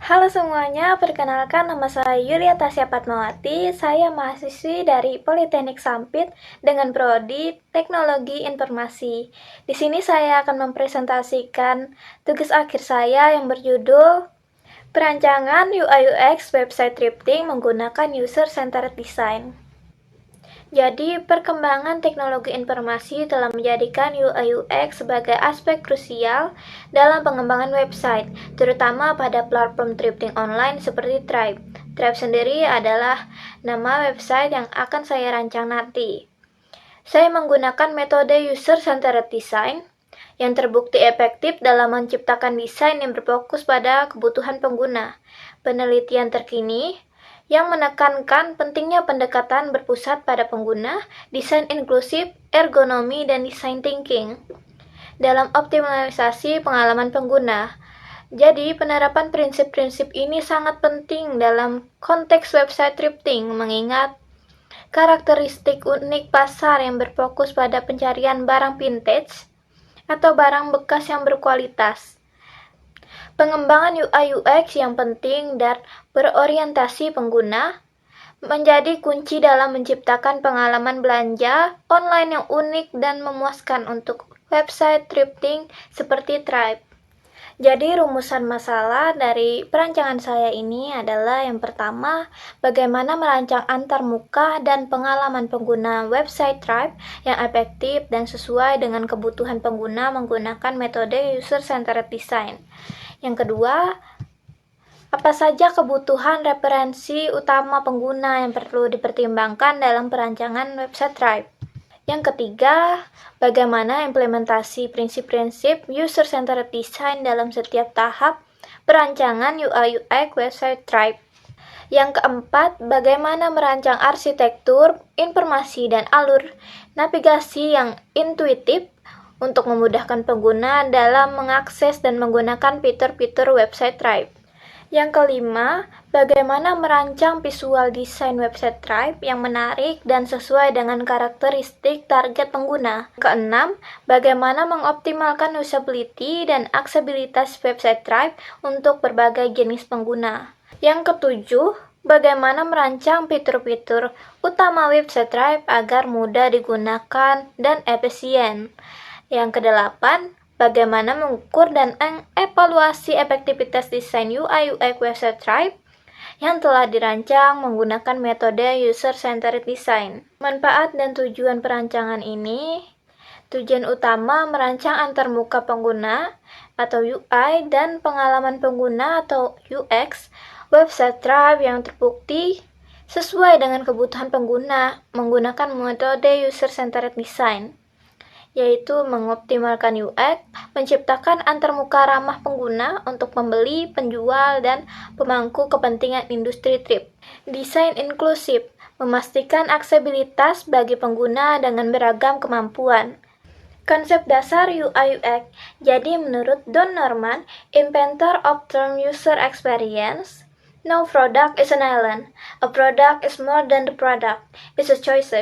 Halo semuanya, perkenalkan nama saya Yulia Tasya Fatmawati. Saya mahasiswi dari Politeknik Sampit dengan prodi Teknologi Informasi. Di sini saya akan mempresentasikan tugas akhir saya yang berjudul Perancangan UI/UX Website Thrifting menggunakan User-Centered Design. Jadi, perkembangan teknologi informasi telah menjadikan UI/UX sebagai aspek krusial dalam pengembangan website, terutama pada platform thrifting online seperti Thrive. Thrive sendiri adalah nama website yang akan saya rancang nanti. Saya menggunakan metode User-Centered Design yang terbukti efektif dalam menciptakan desain yang berfokus pada kebutuhan pengguna. Penelitian terkini yang menekankan pentingnya pendekatan berpusat pada pengguna, desain inklusif, ergonomi, dan design thinking dalam optimalisasi pengalaman pengguna. Jadi, penerapan prinsip-prinsip ini sangat penting dalam konteks website thrifting, mengingat karakteristik unik pasar yang berfokus pada pencarian barang vintage atau barang bekas yang berkualitas. Pengembangan UI/UX yang penting dan berorientasi pengguna menjadi kunci dalam menciptakan pengalaman belanja online yang unik dan memuaskan untuk website thrifting seperti Thrive. Jadi rumusan masalah dari perancangan saya ini adalah yang pertama, bagaimana merancang antarmuka dan pengalaman pengguna website Thrive yang efektif dan sesuai dengan kebutuhan pengguna menggunakan metode User-Centered Design. Yang kedua, apa saja kebutuhan referensi utama pengguna yang perlu dipertimbangkan dalam perancangan website Thrive. Yang ketiga, bagaimana implementasi prinsip-prinsip User-Centered Design dalam setiap tahap perancangan UI/UX website Thrive. Yang keempat, bagaimana merancang arsitektur, informasi, dan alur navigasi yang intuitif untuk memudahkan pengguna dalam mengakses dan menggunakan fitur-fitur website Thrive. Yang kelima, bagaimana merancang visual design website Thrive yang menarik dan sesuai dengan karakteristik target pengguna. Keenam, bagaimana mengoptimalkan usability dan aksesibilitas website Thrive untuk berbagai jenis pengguna. Yang ketujuh, bagaimana merancang fitur-fitur utama website Thrive agar mudah digunakan dan efisien. Yang kedelapan, bagaimana mengukur dan mengevaluasi efektivitas desain UI/UX website Thrive yang telah dirancang menggunakan metode User-Centered Design. Manfaat dan tujuan perancangan ini, tujuan utama merancang antarmuka pengguna atau UI dan pengalaman pengguna atau UX website Thrive yang terbukti sesuai dengan kebutuhan pengguna menggunakan metode User-Centered Design, yaitu mengoptimalkan UX, menciptakan antarmuka ramah pengguna untuk pembeli, penjual, dan pemangku kepentingan industri thrift. Desain inklusif, memastikan aksesibilitas bagi pengguna dengan beragam kemampuan. Konsep dasar UI/UX. Jadi menurut Don Norman, inventor of term user experience, no product is an island. A product is more than the product. It's a choice.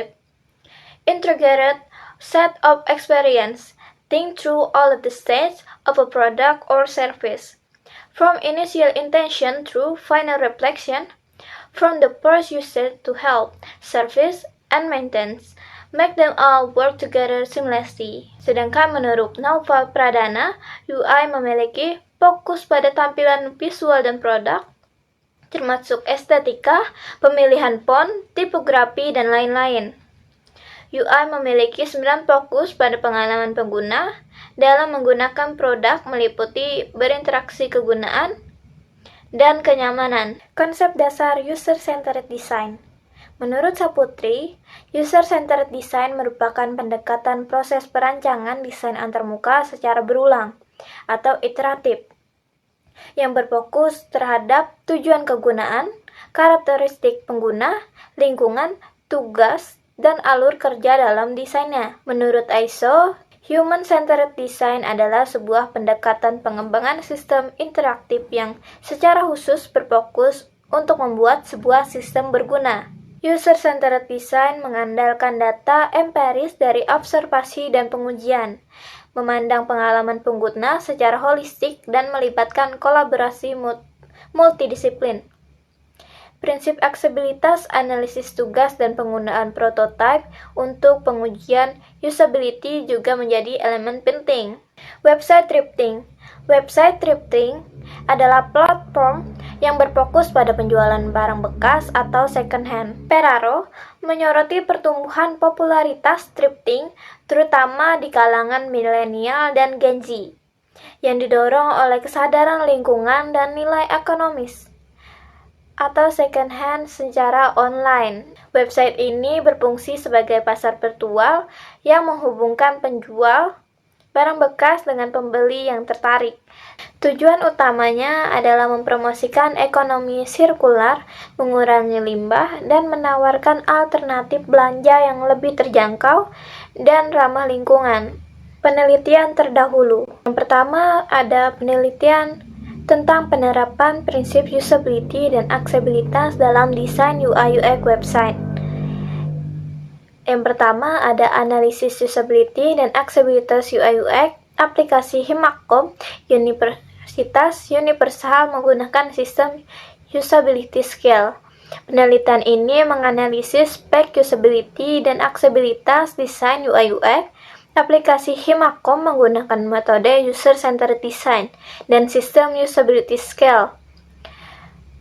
Integrated set of experience. Think through all of the stages of a product or service, from initial intention through final reflection, from the first usage to help, service, and maintenance. Make them all work together seamlessly. Sedangkan menurut Naval Pradana, UI memiliki fokus pada tampilan visual dan produk, termasuk estetika, pemilihan font, tipografi, dan lain-lain. UI memiliki 9 fokus pada pengalaman pengguna dalam menggunakan produk meliputi berinteraksi kegunaan dan kenyamanan. Konsep dasar User-Centered Design. Menurut Saputri, User-Centered Design merupakan pendekatan proses perancangan desain antarmuka secara berulang atau iteratif yang berfokus terhadap tujuan kegunaan, karakteristik pengguna, lingkungan, tugas, dan alur kerja dalam desainnya. Menurut ISO, Human-Centered Design adalah sebuah pendekatan pengembangan sistem interaktif yang secara khusus berfokus untuk membuat sebuah sistem berguna. User-Centered Design mengandalkan data empiris dari observasi dan pengujian, memandang pengalaman pengguna secara holistik dan melibatkan kolaborasi multidisiplin. Prinsip aksesibilitas, analisis tugas, dan penggunaan prototipe untuk pengujian usability juga menjadi elemen penting. Website thrifting. Website thrifting adalah platform yang berfokus pada penjualan barang bekas atau second hand. Peraro menyoroti pertumbuhan popularitas thrifting terutama di kalangan milenial dan Gen Z yang didorong oleh kesadaran lingkungan dan nilai ekonomis atau second hand secara online. Website ini berfungsi sebagai pasar virtual yang menghubungkan penjual barang bekas dengan pembeli yang tertarik. Tujuan utamanya adalah mempromosikan ekonomi sirkular, mengurangi limbah, dan menawarkan alternatif belanja yang lebih terjangkau dan ramah lingkungan. Penelitian terdahulu. Yang pertama ada penelitian tentang penerapan prinsip usability dan aksesibilitas dalam desain UI/UX website. Yang pertama ada analisis usability dan aksesibilitas UI/UX aplikasi Himakom Universitas Universal menggunakan sistem usability scale. Penelitian ini menganalisis spek usability dan aksesibilitas desain UI/UX aplikasi Himakom menggunakan metode user-centered design dan sistem usability scale.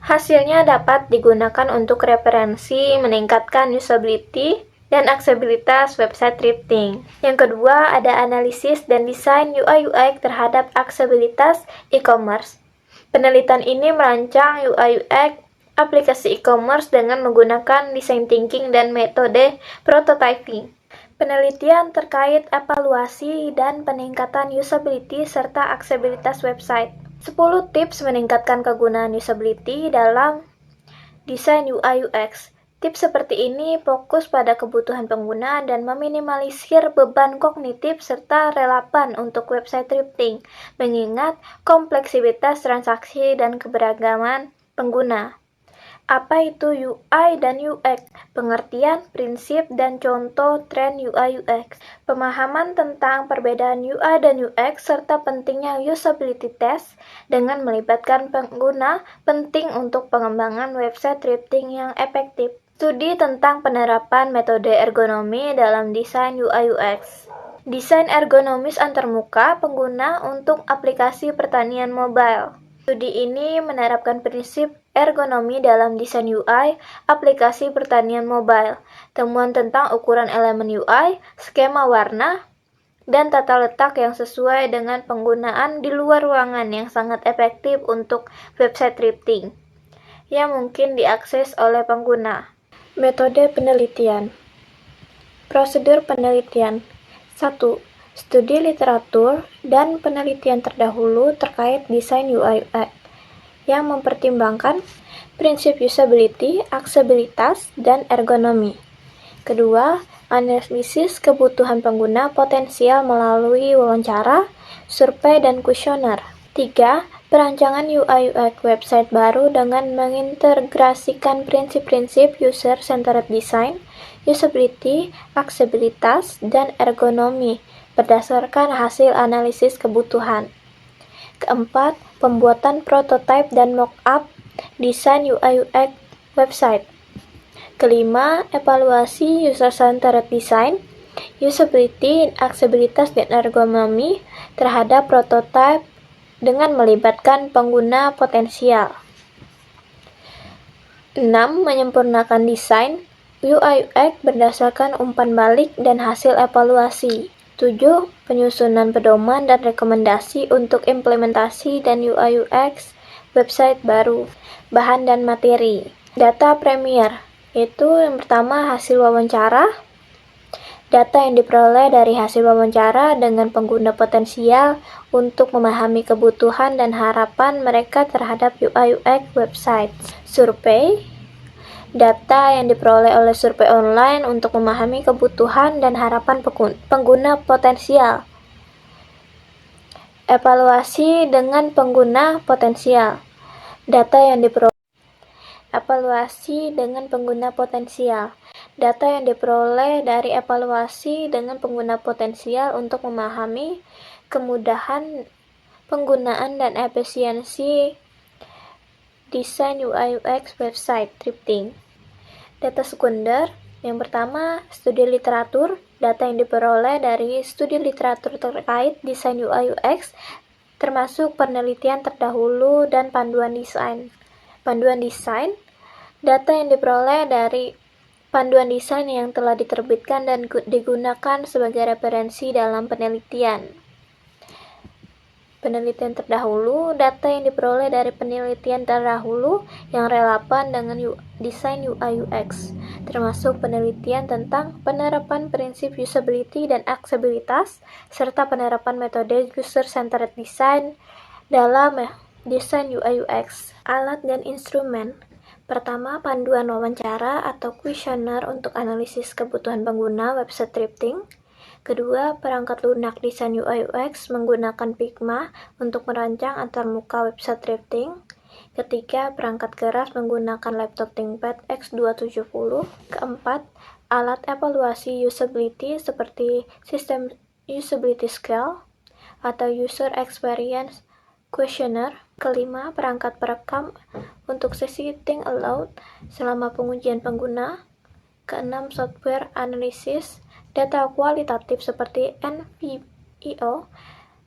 Hasilnya dapat digunakan untuk referensi meningkatkan usability dan aksesibilitas website thrifting. Yang kedua, ada analisis dan desain UI/UX terhadap aksesibilitas e-commerce. Penelitian ini merancang UI/UX aplikasi e-commerce dengan menggunakan design thinking dan metode prototyping. Penelitian terkait evaluasi dan peningkatan usability serta aksesibilitas website. 10 tips meningkatkan kegunaan usability dalam desain UI/UX. Tips seperti ini fokus pada kebutuhan pengguna dan meminimalisir beban kognitif serta relevan untuk website thrifting, mengingat kompleksitas transaksi dan keberagaman pengguna. Apa itu UI dan UX? Pengertian, prinsip, dan contoh tren UI/UX. Pemahaman tentang perbedaan UI dan UX serta pentingnya usability test dengan melibatkan pengguna penting untuk pengembangan website thrifting yang efektif. Studi tentang penerapan metode ergonomi dalam desain UI/UX. Desain ergonomis antarmuka pengguna untuk aplikasi pertanian mobile. Studi ini menerapkan prinsip ergonomi dalam desain UI aplikasi pertanian mobile. Temuan tentang ukuran elemen UI, skema warna, dan tata letak yang sesuai dengan penggunaan di luar ruangan yang sangat efektif untuk website thrifting yang mungkin diakses oleh pengguna. Metode penelitian. Prosedur penelitian. 1. Studi literatur dan penelitian terdahulu terkait desain UI/UX yang mempertimbangkan prinsip usability, aksesibilitas, dan ergonomi. Kedua, analisis kebutuhan pengguna potensial melalui wawancara, survei, dan kuesioner. 3. Perancangan UI/UX website baru dengan mengintegrasikan prinsip-prinsip user-centered design, usability, aksesibilitas, dan ergonomi berdasarkan hasil analisis kebutuhan. Keempat, pembuatan prototipe dan mock-up desain UI/UX website. Kelima, evaluasi user-centered design, usability, aksesibilitas, dan ergonomi terhadap prototipe dengan melibatkan pengguna potensial. 6. Menyempurnakan desain UI/UX berdasarkan umpan balik dan hasil evaluasi. 7. Penyusunan pedoman dan rekomendasi untuk implementasi dan UI/UX website baru. Bahan dan materi. Data Premier, yaitu yang pertama hasil wawancara. Data yang diperoleh dari hasil wawancara dengan pengguna potensial untuk memahami kebutuhan dan harapan mereka terhadap UI/UX website. Survei. Data yang diperoleh oleh survei online untuk memahami kebutuhan dan harapan pengguna potensial. Evaluasi dengan pengguna potensial. Data yang diperoleh. Evaluasi dengan pengguna potensial. Data yang diperoleh dari evaluasi dengan pengguna potensial untuk memahami kemudahan penggunaan dan efisiensi desain UI/UX website thrifting. Data sekunder, yang pertama, studi literatur. Data yang diperoleh dari studi literatur terkait desain UI/UX, termasuk penelitian terdahulu dan panduan desain. Panduan desain, data yang diperoleh dari panduan desain yang telah diterbitkan dan digunakan sebagai referensi dalam penelitian. Penelitian terdahulu, data yang diperoleh dari penelitian terdahulu yang relevan dengan desain UI/UX, termasuk penelitian tentang penerapan prinsip usability dan aksesibilitas, serta penerapan metode user-centered design dalam desain UI/UX. Alat dan instrumen. Pertama, panduan wawancara atau kuesioner untuk analisis kebutuhan pengguna website thrifting. Kedua, perangkat lunak desain UI/UX menggunakan Figma untuk merancang antarmuka website thrifting. Ketiga, perangkat keras menggunakan laptop ThinkPad X270. Keempat, alat evaluasi usability seperti sistem usability scale atau user experience questionnaire. Kelima, perangkat perekam untuk sesi think aloud selama pengujian pengguna. Keenam, software analisis data kualitatif seperti NVIO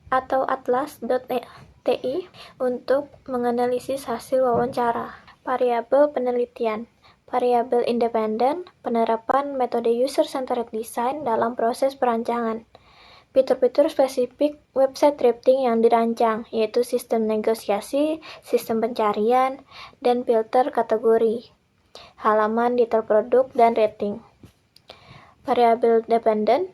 atau atlas.ti untuk menganalisis hasil wawancara. Variabel penelitian, variabel independen, penerapan metode user-centered design dalam proses perancangan. Fitur-fitur spesifik website thrifting yang dirancang, yaitu sistem negosiasi, sistem pencarian, dan filter kategori, halaman detail produk, dan rating. Variabel dependen,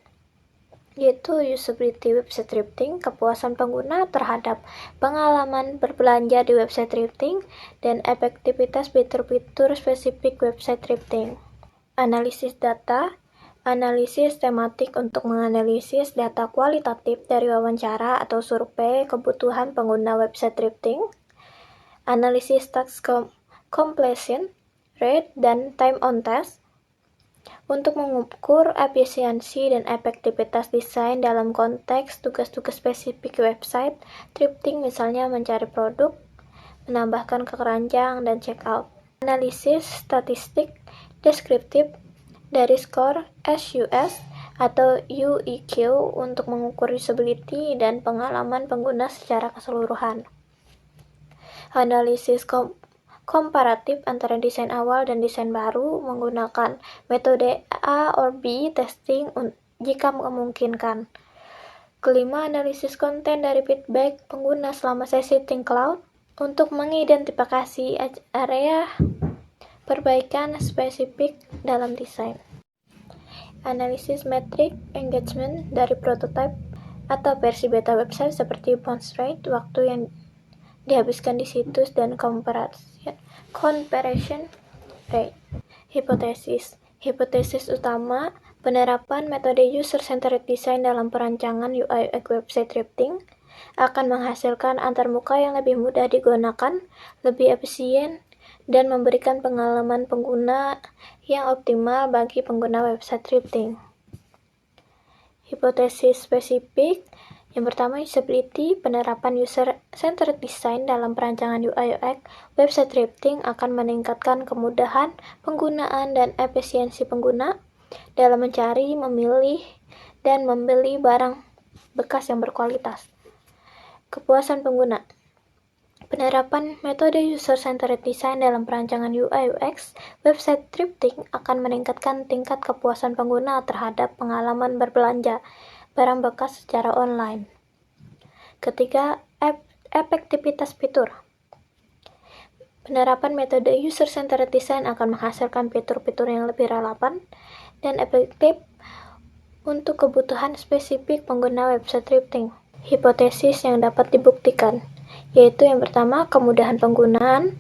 yaitu usability website thrifting, kepuasan pengguna terhadap pengalaman berbelanja di website thrifting, dan efektivitas fitur-fitur spesifik website thrifting. Analisis data, analisis tematik untuk menganalisis data kualitatif dari wawancara atau survei kebutuhan pengguna website thrifting. Analisis task completion rate dan time on task untuk mengukur efisiensi dan efektivitas desain dalam konteks tugas-tugas spesifik website thrifting, misalnya mencari produk, menambahkan ke keranjang, dan checkout. Analisis statistik deskriptif dari skor SUS atau UEQ untuk mengukur usability dan pengalaman pengguna secara keseluruhan. Analisis komparatif antara desain awal dan desain baru menggunakan metode A or B testing jika memungkinkan. Kelima, analisis konten dari feedback pengguna selama sesi Think Cloud untuk mengidentifikasi area perbaikan spesifik dalam desain. Analisis metrik engagement dari prototype atau versi beta website seperti bounce rate, waktu yang dihabiskan di situs, dan conversion rate. Hipotesis utama, penerapan metode user-centered design dalam perancangan UI/UX website thrifting akan menghasilkan antarmuka yang lebih mudah digunakan, lebih efisien, dan memberikan pengalaman pengguna yang optimal bagi pengguna website thrifting. Hipotesis spesifik. Yang pertama, usability. Penerapan user-centered design dalam perancangan UI/UX website thrifting akan meningkatkan kemudahan penggunaan dan efisiensi pengguna dalam mencari, memilih, dan membeli barang bekas yang berkualitas. Kepuasan pengguna. Penerapan metode user-centered design dalam perancangan UI/UX website thrifting akan meningkatkan tingkat kepuasan pengguna terhadap pengalaman berbelanja barang bekas secara online. Ketiga, efektivitas fitur. Penerapan metode user-centered design akan menghasilkan fitur-fitur yang lebih relevan dan efektif untuk kebutuhan spesifik pengguna website thrifting. Hipotesis yang dapat dibuktikan, yaitu yang pertama, kemudahan penggunaan.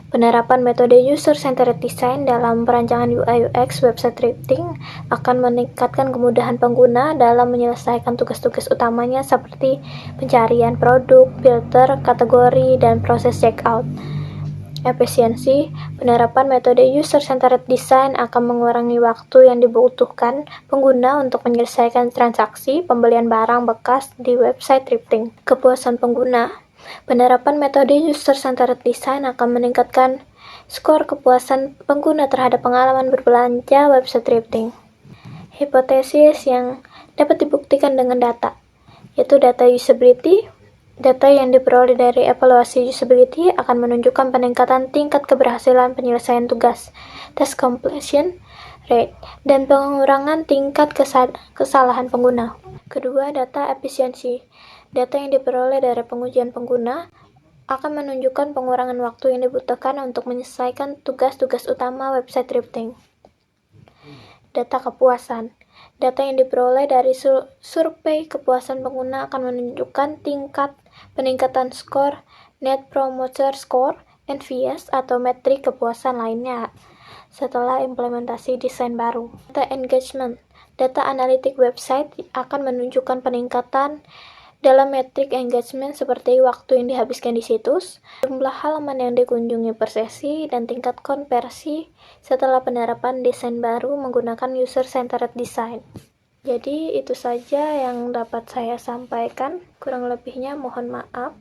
Penerapan metode user-centered design dalam perancangan UI/UX website thrifting akan meningkatkan kemudahan pengguna dalam menyelesaikan tugas-tugas utamanya seperti pencarian produk, filter, kategori, dan proses checkout. Efisiensi. Penerapan metode user-centered design akan mengurangi waktu yang dibutuhkan pengguna untuk menyelesaikan transaksi pembelian barang bekas di website thrifting. Kepuasan pengguna. Penerapan metode user-centered design akan meningkatkan skor kepuasan pengguna terhadap pengalaman berbelanja website drifting. Hipotesis yang dapat dibuktikan dengan data, yaitu data usability. Data yang diperoleh dari evaluasi usability akan menunjukkan peningkatan tingkat keberhasilan penyelesaian tugas, task completion rate, dan pengurangan tingkat kesalahan pengguna. Kedua, data efisiensi. Data yang diperoleh dari pengujian pengguna akan menunjukkan pengurangan waktu yang dibutuhkan untuk menyelesaikan tugas-tugas utama website drifting. Data kepuasan. Data yang diperoleh dari survei kepuasan pengguna akan menunjukkan tingkat peningkatan skor Net Promoter Score, NPS, atau metrik kepuasan lainnya setelah implementasi desain baru. Data engagement. Data analitik website akan menunjukkan peningkatan dalam metrik engagement seperti waktu yang dihabiskan di situs, jumlah halaman yang dikunjungi per sesi, dan tingkat konversi setelah penerapan desain baru menggunakan user-centered design. Jadi itu saja yang dapat saya sampaikan, kurang lebihnya mohon maaf.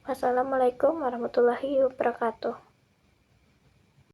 Wassalamualaikum warahmatullahi wabarakatuh.